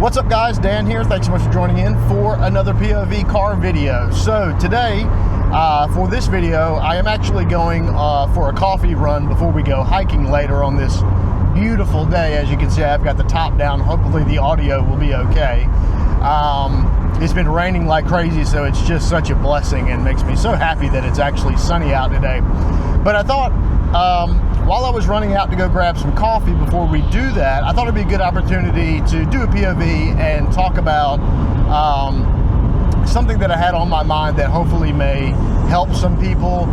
What's up guys, Dan here. Thanks so much for joining in for another POV car video. So today, for this video, I am actually going for a coffee run before we go hiking later on this beautiful day. As you can see, I've got the top down. Hopefully the audio will be okay. It's been raining like crazy, so it's just such a blessing and makes me so happy that it's actually sunny out today. But I thought, while I was running out to go grab some coffee before we do that, I thought it'd be a good opportunity to do a POV and talk about something that I had on my mind that hopefully may help some people.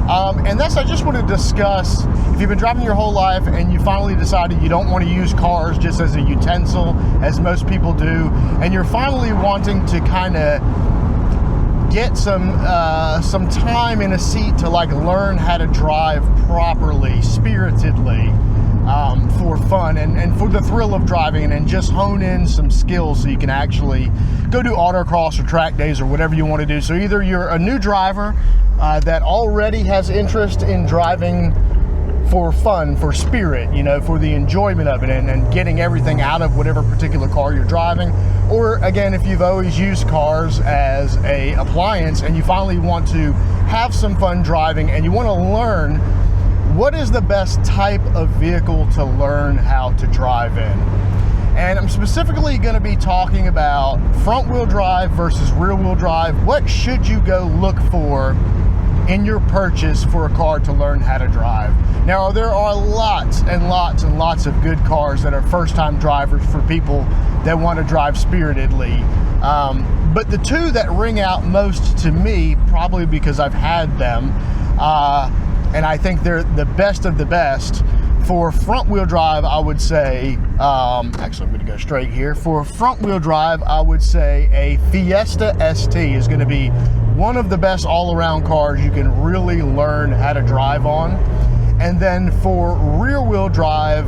And that's, I just want to discuss, if you've been driving your whole life and you finally decided you don't want to use cars just as a utensil, as most people do, and you're finally wanting to kind of get some time in a seat to like learn how to drive properly, spiritedly, for fun and for the thrill of driving, and just hone in some skills so you can actually go do autocross or track days or whatever you want to do. So either you're a new driver that already has interest in driving for fun, for spirit, you know, for the enjoyment of it and getting everything out of whatever particular car you're driving. Or again, if you've always used cars as a appliance and you finally want to have some fun driving and you want to learn what is the best type of vehicle to learn how to drive in. And I'm specifically going to be talking about front wheel drive versus rear wheel drive. What should you go look for in your purchase for a car to learn how to drive? Now, there are lots and lots and lots of good cars that are first-time drivers for people that want to drive spiritedly. But the two that ring out most to me, probably because I've had them, and I think they're the best of the best. For front wheel drive, I would say, actually I'm going to go straight here. For front wheel drive, I would say a Fiesta ST is going to be one of the best all-around cars you can really learn how to drive on. And then for rear wheel drive,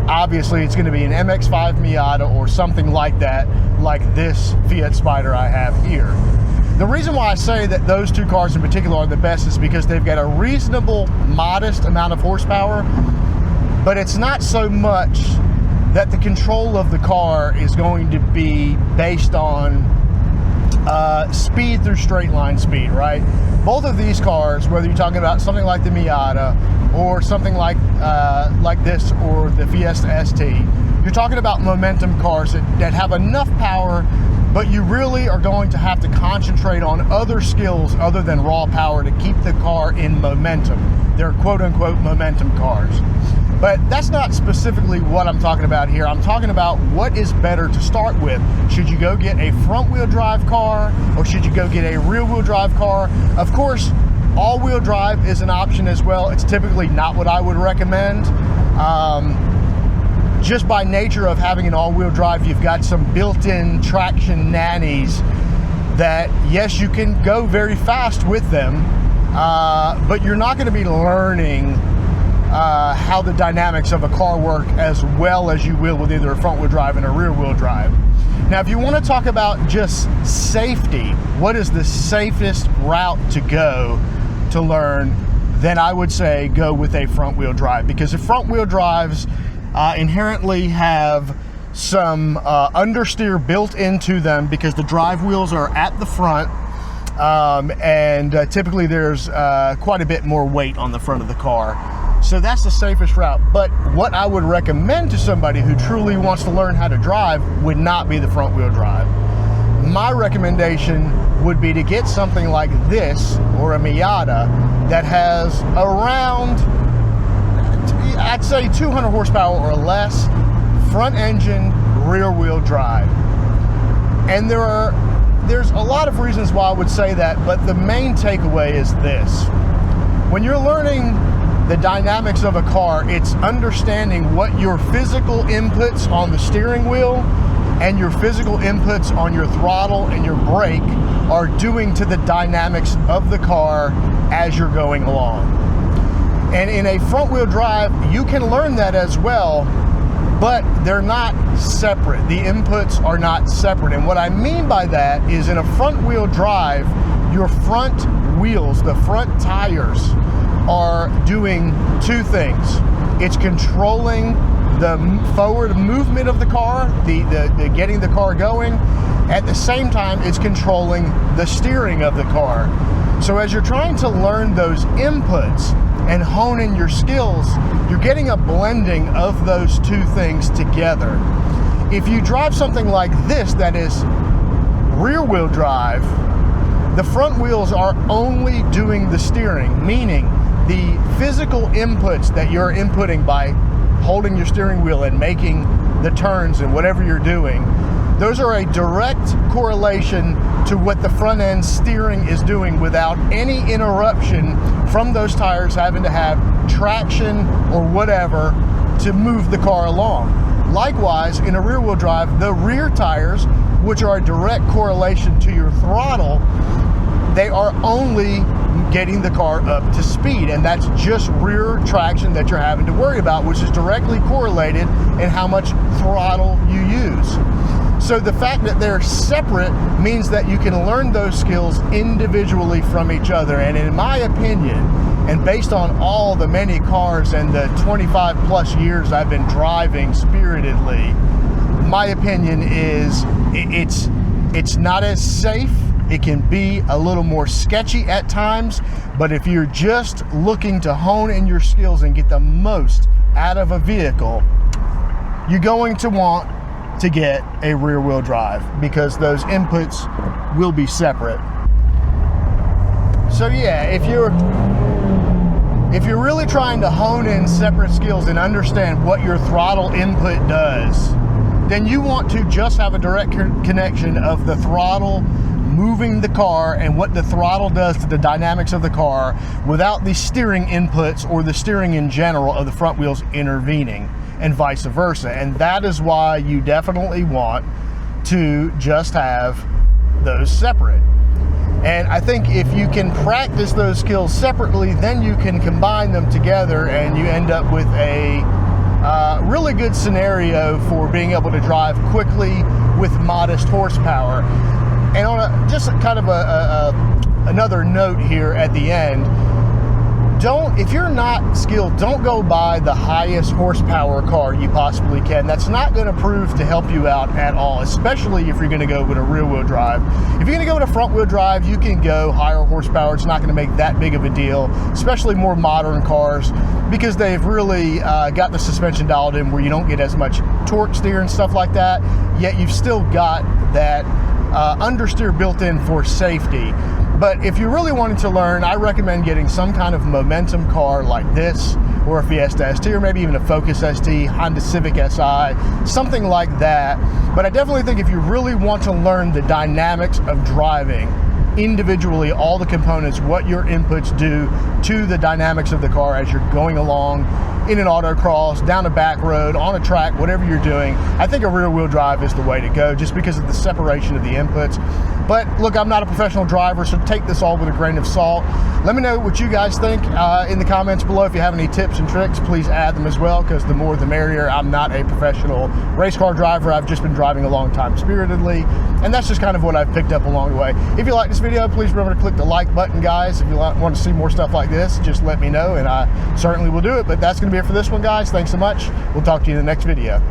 obviously it's going to be an MX-5 Miata or something like that, like this Fiat Spider I have here. The reason why I say that those two cars in particular are the best is because they've got a reasonable, modest amount of horsepower, but it's not so much that the control of the car is going to be based on speed through straight line speed, right? Both of these cars, whether you're talking about something like the Miata or something like this or the Fiesta ST, you're talking about momentum cars that have enough power, but you really are going to have to concentrate on other skills other than raw power to keep the car in momentum. They're quote-unquote momentum cars. But that's not specifically what I'm talking about here. I'm talking about what is better to start with. Should you go get a front-wheel drive car or should you go get a rear-wheel drive car? Of course, all-wheel drive is an option as well. It's typically not what I would recommend. Just by nature of having an all-wheel drive, you've got some built-in traction nannies that, yes, you can go very fast with them, but you're not going to be learning how the dynamics of a car work as well as you will with either a front-wheel drive and a rear-wheel drive. Now, if you want to talk about just safety, what is the safest route to go to learn, then I would say go with a front-wheel drive, because the front-wheel drives inherently have some understeer built into them because the drive wheels are at the front, and typically there's quite a bit more weight on the front of the car. So that's the safest route. But what I would recommend to somebody who truly wants to learn how to drive would not be the front wheel drive. My recommendation would be to get something like this or a Miata that has around, I'd say 200 horsepower or less, front engine, rear wheel drive. And there's a lot of reasons why I would say that, but the main takeaway is this. When you're learning the dynamics of a car, it's understanding what your physical inputs on the steering wheel and your physical inputs on your throttle and your brake are doing to the dynamics of the car as you're going along. And in a front wheel drive, you can learn that as well, but they're not separate. The inputs are not separate. And what I mean by that is, in a front wheel drive, your front wheels, the front tires, are doing two things. It's controlling the forward movement of the car, the getting the car going. At the same time, it's controlling the steering of the car. So as you're trying to learn those inputs and hone in your skills, you're getting a blending of those two things together. If you drive something like this that is rear wheel drive, the front wheels are only doing the steering, meaning the physical inputs that you're inputting by holding your steering wheel and making the turns and whatever you're doing, those are a direct correlation to what the front end steering is doing without any interruption from those tires having to have traction or whatever to move the car along. Likewise, in a rear wheel drive, the rear tires, which are a direct correlation to your throttle, they are only getting the car up to speed, and that's just rear traction that you're having to worry about, which is directly correlated in how much throttle you use. So the fact that they're separate means that you can learn those skills individually from each other. And in my opinion, and based on all the many cars and the 25 plus years I've been driving spiritedly, my opinion is it's not as safe. It can be a little more sketchy at times, but if you're just looking to hone in your skills and get the most out of a vehicle, you're going to want to get a rear wheel drive because those inputs will be separate. So yeah, if you're really trying to hone in separate skills and understand what your throttle input does, then you want to just have a direct connection of the throttle moving the car and what the throttle does to the dynamics of the car without the steering inputs or the steering in general of the front wheels intervening, and vice versa. And that is why you definitely want to just have those separate. And I think if you can practice those skills separately, then you can combine them together and you end up with a really good scenario for being able to drive quickly with modest horsepower. And on just kind of another note here at the end, if you're not skilled, don't go buy the highest horsepower car you possibly can. That's not going to prove to help you out at all, especially if you're going to go with a rear wheel drive. If you're going to go with a front wheel drive, you can go higher horsepower. It's not going to make that big of a deal, especially more modern cars, because they've really got the suspension dialed in where you don't get as much torque steer and stuff like that, yet you've still got that understeer built in for safety. But if you're really wanting to learn, I recommend getting some kind of momentum car like this, or a Fiesta ST, or maybe even a Focus ST, Honda Civic Si, something like that. But I definitely think if you really want to learn the dynamics of driving individually, all the components, what your inputs do to the dynamics of the car as you're going along in an autocross, down a back road, on a track, whatever you're doing, I think a rear wheel drive is the way to go just because of the separation of the inputs. But look, I'm not a professional driver, so take this all with a grain of salt. Let me know what you guys think in the comments below. If you have any tips and tricks, please add them as well, because the more the merrier. I'm not a professional race car driver. I've just been driving a long time spiritedly, and that's just kind of what I've picked up along the way. If you like this video, please remember to click the like button, guys. If you want to see more stuff like this, just let me know, and I certainly will do it. But that's going to be it for this one, guys. Thanks so much. We'll talk to you in the next video.